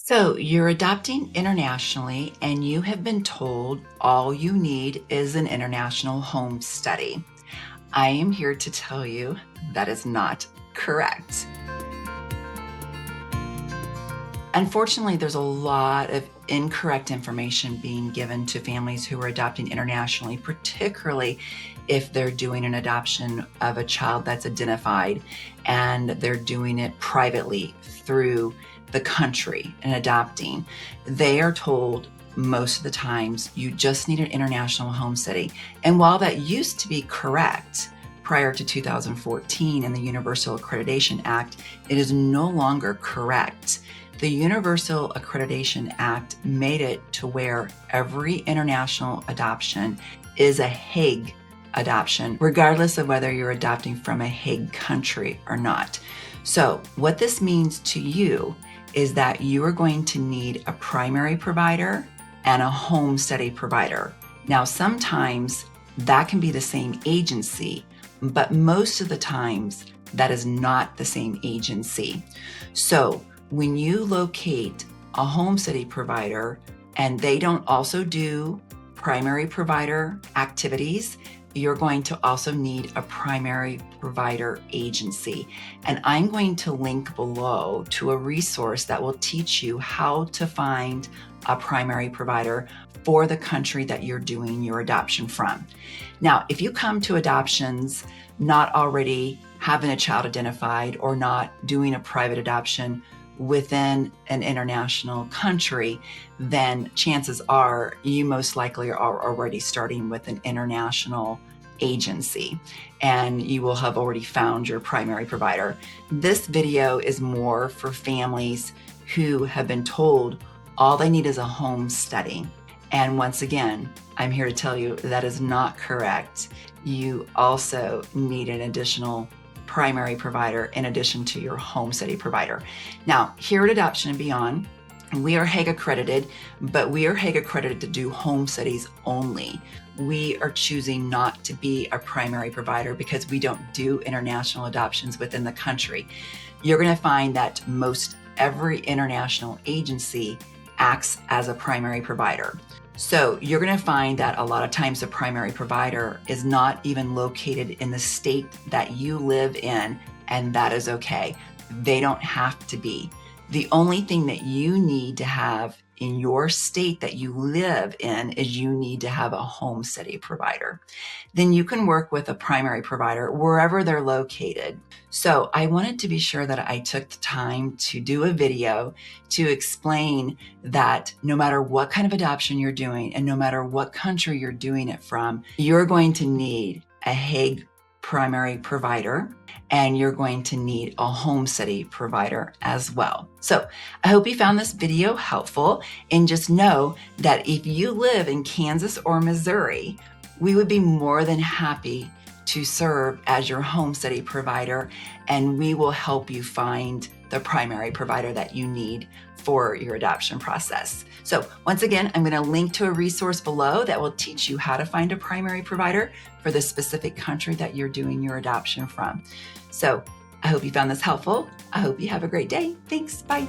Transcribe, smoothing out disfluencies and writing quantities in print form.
So you're adopting internationally and you have been told all you need is an international home study. I am here to tell you that is not correct. Unfortunately, there's a lot of incorrect information being given to families who are adopting internationally, particularly if they're doing an adoption of a child that's identified and they're doing it privately through the country and adopting. They are told most of the times you just need an international home study. And while that used to be correct prior to 2014 in the Universal Accreditation Act, it is no longer correct. The Universal Accreditation Act made it to where every international adoption is a Hague adoption, regardless of whether you're adopting from a Hague country or not. So what this means to you is that you are going to need a primary provider and a home study provider. Now, sometimes that can be the same agency, but most of the times that is not the same agency. So when you locate a home study provider and they don't also do primary provider activities, you're going to also need a primary provider agency. And I'm going to link below to a resource that will teach you how to find a primary provider for the country that you're doing your adoption from. Now, if you come to adoptions not already having a child identified or not doing a private adoption within an international country, then chances are you most likely are already starting with an international agency and you will have already found your primary provider. This video is more for families who have been told all they need is a home study. And once again, I'm here to tell you that is not correct. You also need an additional primary provider in addition to your home study provider. Now, here at Adoption and Beyond, we are Hague accredited, but we are Hague accredited to do home studies only. We are choosing not to be a primary provider because we don't do international adoptions within the country. You're going to find that most every international agency acts as a primary provider. So you're going to find that a lot of times the primary provider is not even located in the state that you live in, and that is okay. They don't have to be. The only thing that you need to have in your state that you live in is you need to have a home study provider. Then you can work with a primary provider wherever they're located. So I wanted to be sure that I took the time to do a video to explain that no matter what kind of adoption you're doing and no matter what country you're doing it from, you're going to need a Hague primary provider and you're going to need a home study provider as well. So I hope you found this video helpful, and just know that if you live in Kansas or Missouri, we would be more than happy to serve as your home study provider, and we will help you find the primary provider that you need for your adoption process. So once again, I'm going to link to a resource below that will teach you how to find a primary provider for the specific country that you're doing your adoption from. So I hope you found this helpful. I hope you have a great day. Thanks. Bye.